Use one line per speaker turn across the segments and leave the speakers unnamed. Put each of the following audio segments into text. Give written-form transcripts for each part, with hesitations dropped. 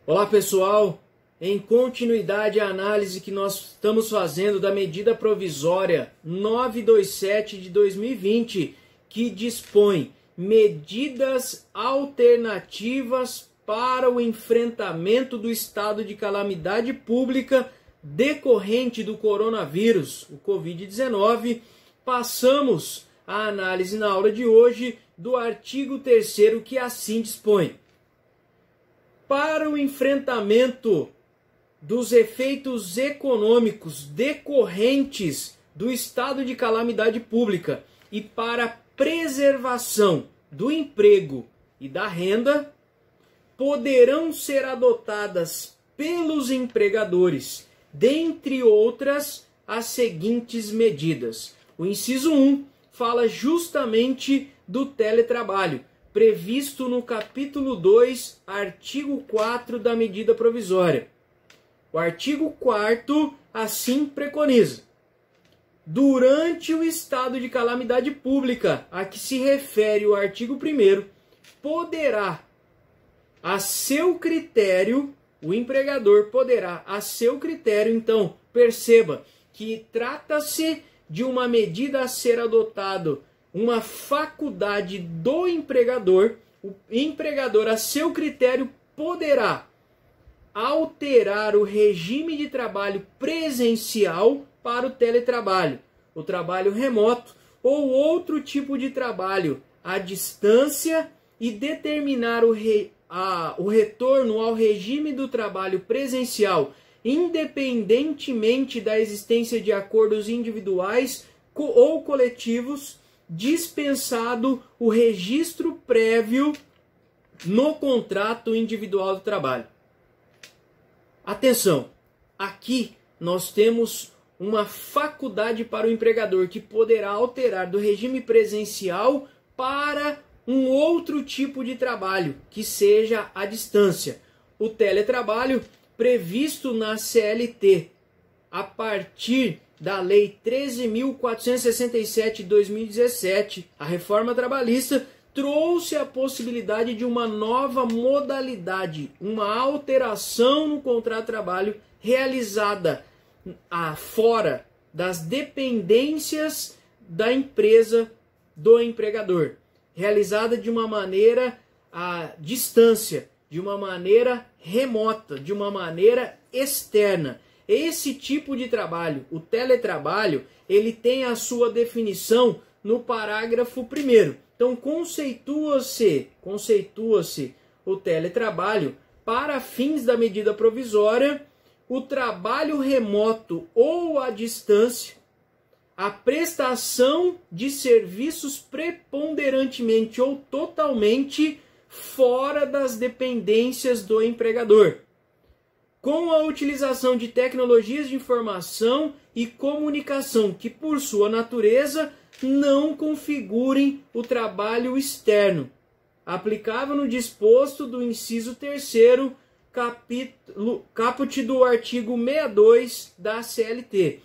Olá pessoal, em continuidade à análise que nós estamos fazendo da medida provisória 927 de 2020, que dispõe medidas alternativas para o enfrentamento do estado de calamidade pública decorrente do coronavírus, o Covid-19, passamos a análise na aula de hoje do artigo 3º que assim dispõe. Para o enfrentamento dos efeitos econômicos decorrentes do estado de calamidade pública e para a preservação do emprego e da renda, poderão ser adotadas pelos empregadores, dentre outras, as seguintes medidas. O inciso 1 fala justamente do teletrabalho, previsto no capítulo 2, artigo 4 da medida provisória. O artigo 4º assim preconiza: durante o estado de calamidade pública a que se refere o artigo 1º, poderá, a seu critério, o empregador poderá, a seu critério, então, perceba que trata-se de uma medida a ser adotada, uma faculdade do empregador. O empregador, a seu critério, poderá alterar o regime de trabalho presencial para o teletrabalho, o trabalho remoto ou outro tipo de trabalho à distância e determinar o retorno ao regime do trabalho presencial, independentemente da existência de acordos individuais ou coletivos, dispensado o registro prévio no contrato individual do trabalho. Atenção, aqui nós temos uma faculdade para o empregador que poderá alterar do regime presencial para um outro tipo de trabalho, que seja à distância. O teletrabalho previsto na CLT a partir da Lei 13.467 de 2017, a reforma trabalhista, trouxe a possibilidade de uma nova modalidade, uma alteração no contrato de trabalho realizada fora das dependências da empresa do empregador, realizada de uma maneira à distância, de uma maneira remota, de uma maneira externa. Esse tipo de trabalho, o teletrabalho, ele tem a sua definição no parágrafo 1º. Então conceitua-se o teletrabalho para fins da medida provisória, o trabalho remoto ou à distância, a prestação de serviços preponderantemente ou totalmente fora das dependências do empregador, com a utilização de tecnologias de informação e comunicação que, por sua natureza, não configurem o trabalho externo, aplicável no disposto do inciso 3º, caput do artigo 62 da CLT.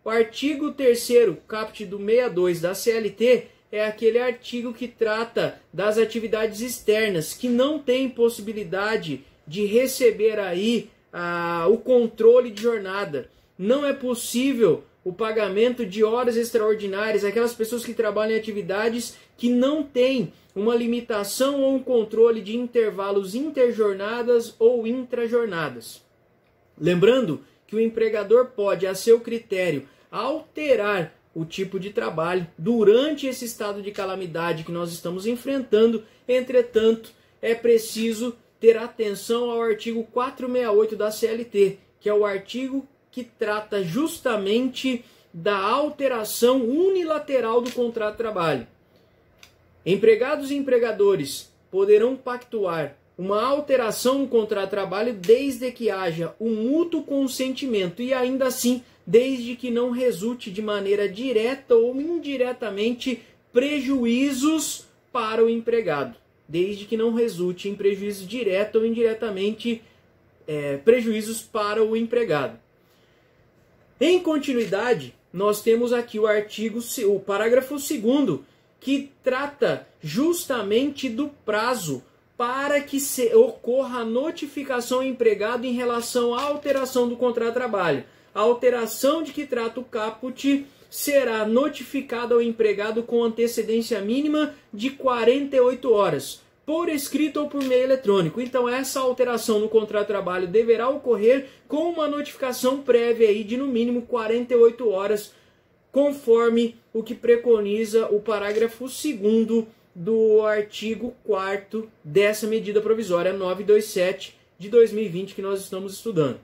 O artigo 3º, caput do 62 da CLT, é aquele artigo que trata das atividades externas, que não tem possibilidade de receber aí o controle de jornada. Não é possível o pagamento de horas extraordinárias, aquelas pessoas que trabalham em atividades que não têm uma limitação ou um controle de intervalos interjornadas ou intrajornadas. Lembrando que o empregador pode, a seu critério, alterar o tipo de trabalho durante esse estado de calamidade que nós estamos enfrentando. Entretanto, é preciso ter atenção ao artigo 468 da CLT, que é o artigo que trata justamente da alteração unilateral do contrato de trabalho. Empregados e empregadores poderão pactuar uma alteração no contrato de trabalho desde que haja um mútuo consentimento e ainda assim desde que não resulte de maneira direta ou indiretamente prejuízos para o empregado. Desde que não resulte em prejuízo direto ou indiretamente prejuízos para o empregado. Em continuidade, nós temos aqui o parágrafo 2º, que trata justamente do prazo para que ocorra a notificação ao empregado em relação à alteração do contrato de trabalho. A alteração de que trata o caput será notificada ao empregado com antecedência mínima de 48 horas, por escrito ou por meio eletrônico. Então essa alteração no contrato de trabalho deverá ocorrer com uma notificação prévia aí de no mínimo 48 horas, conforme o que preconiza o parágrafo 2º do artigo 4º dessa medida provisória 927 de 2020 que nós estamos estudando.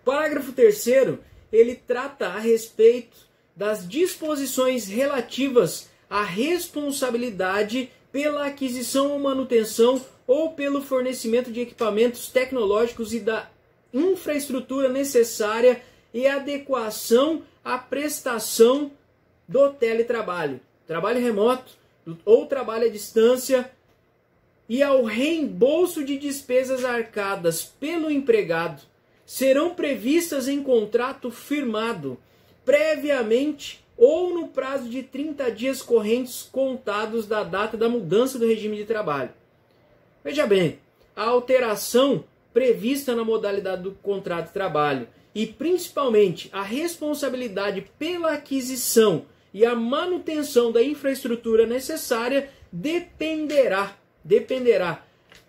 O parágrafo 3º, ele trata a respeito das disposições relativas à responsabilidade pela aquisição ou manutenção ou pelo fornecimento de equipamentos tecnológicos e da infraestrutura necessária e adequação à prestação do teletrabalho, trabalho remoto ou trabalho à distância, e ao reembolso de despesas arcadas pelo empregado, serão previstas em contrato firmado previamente ou no prazo de 30 dias correntes contados da data da mudança do regime de trabalho. Veja bem, a alteração prevista na modalidade do contrato de trabalho e principalmente a responsabilidade pela aquisição e a manutenção da infraestrutura necessária dependerá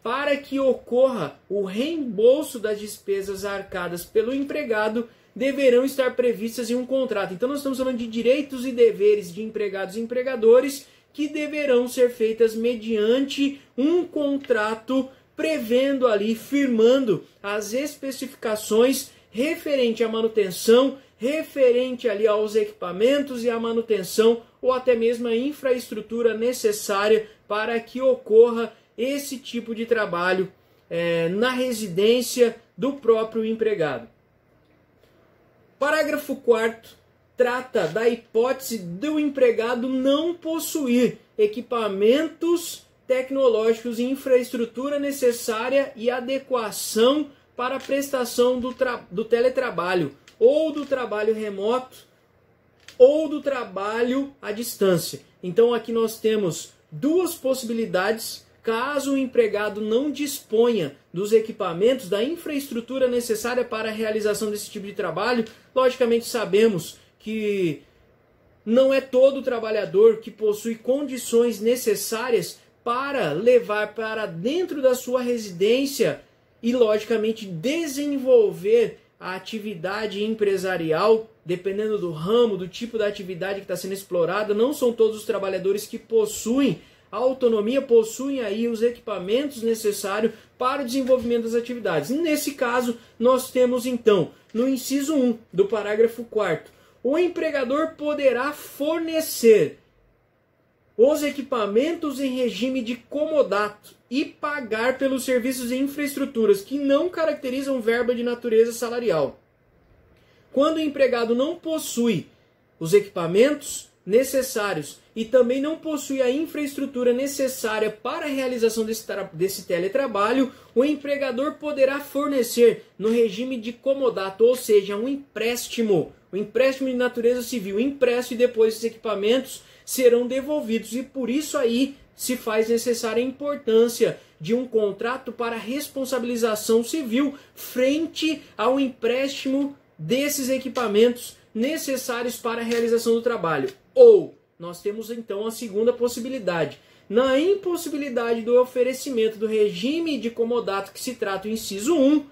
para que ocorra o reembolso das despesas arcadas pelo empregado, deverão estar previstas em um contrato. Então nós estamos falando de direitos e deveres de empregados e empregadores que deverão ser feitas mediante um contrato prevendo ali, firmando as especificações referente à manutenção, referente ali aos equipamentos e à manutenção ou até mesmo a infraestrutura necessária para que ocorra esse tipo de trabalho na residência do próprio empregado. Parágrafo 4º trata da hipótese do empregado não possuir equipamentos tecnológicos e infraestrutura necessária e adequação para a prestação do teletrabalho, ou do trabalho remoto, ou do trabalho à distância. Então aqui nós temos duas possibilidades, caso o empregado não disponha dos equipamentos, da infraestrutura necessária para a realização desse tipo de trabalho. Logicamente sabemos que não é todo trabalhador que possui condições necessárias para levar para dentro da sua residência e, logicamente, desenvolver a atividade empresarial, dependendo do ramo, do tipo da atividade que está sendo explorada. Não são todos os trabalhadores que possuem a autonomia, possuem aí os equipamentos necessários para o desenvolvimento das atividades. Nesse caso, nós temos então, no inciso 1 do parágrafo 4º, o empregador poderá fornecer os equipamentos em regime de comodato e pagar pelos serviços e infraestruturas que não caracterizam verba de natureza salarial. Quando o empregado não possui os equipamentos necessários e também não possui a infraestrutura necessária para a realização desse teletrabalho, o empregador poderá fornecer no regime de comodato, ou seja, um empréstimo de natureza civil, impresso, e depois os equipamentos serão devolvidos. E por isso aí se faz necessária a importância de um contrato para responsabilização civil frente ao empréstimo desses equipamentos necessários para a realização do trabalho. Ou nós temos então a segunda possibilidade. Na impossibilidade do oferecimento do regime de comodato que se trata o inciso 1,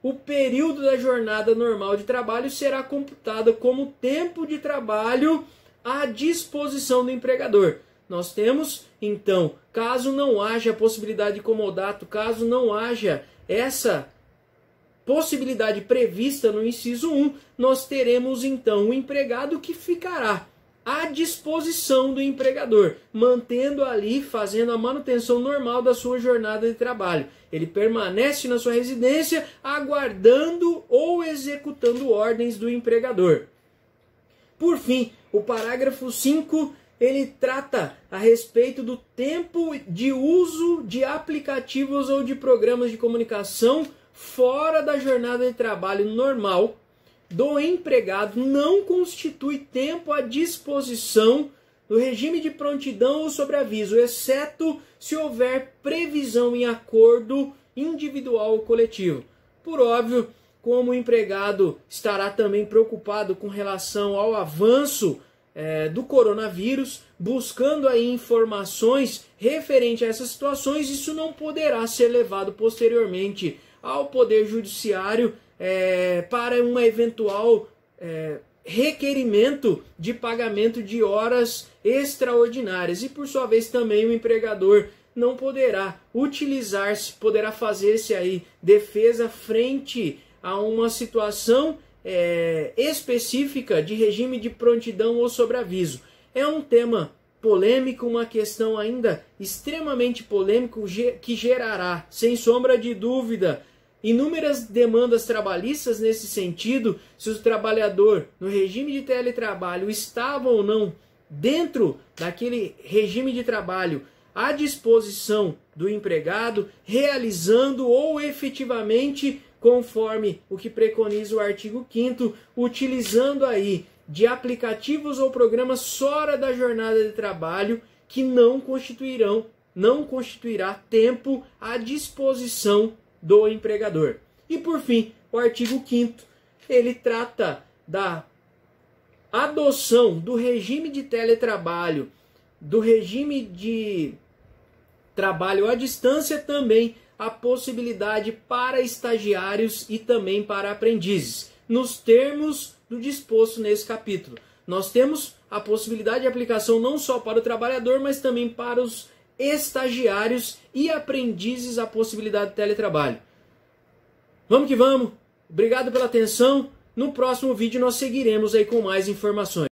o período da jornada normal de trabalho será computado como tempo de trabalho à disposição do empregador. Nós temos, então, caso não haja possibilidade de comodato, caso não haja essa possibilidade prevista no inciso 1, nós teremos, então, o empregado que ficará à disposição do empregador, mantendo ali, fazendo a manutenção normal da sua jornada de trabalho. Ele permanece na sua residência, aguardando ou executando ordens do empregador. Por fim, o parágrafo 5, ele trata a respeito do tempo de uso de aplicativos ou de programas de comunicação fora da jornada de trabalho normal do empregado, não constitui tempo à disposição do regime de prontidão ou sobreaviso, exceto se houver previsão em acordo individual ou coletivo. Por óbvio, como o empregado estará também preocupado com relação ao avanço do coronavírus, buscando aí informações referente a essas situações, isso não poderá ser levado posteriormente ao Poder Judiciário para uma eventual requerimento de pagamento de horas extraordinárias. E por sua vez também o empregador não poderá utilizar-se, poderá fazer-se aí defesa frente a uma situação específica de regime de prontidão ou sobreaviso. É um tema polêmico, uma questão ainda extremamente polêmica que gerará, sem sombra de dúvida, inúmeras demandas trabalhistas nesse sentido, se o trabalhador no regime de teletrabalho estava ou não dentro daquele regime de trabalho à disposição do empregado, realizando ou efetivamente, conforme o que preconiza o artigo 5º, utilizando aí de aplicativos ou programas fora da jornada de trabalho que não constituirá tempo à disposição do empregador. E por fim, o artigo 5º, ele trata da adoção do regime de teletrabalho, do regime de trabalho à distância, também a possibilidade para estagiários e também para aprendizes, nos termos do disposto nesse capítulo. Nós temos a possibilidade de aplicação não só para o trabalhador, mas também para os estagiários e aprendizes, a possibilidade de teletrabalho. Vamos que vamos. Obrigado pela atenção. No próximo vídeo nós seguiremos aí com mais informações.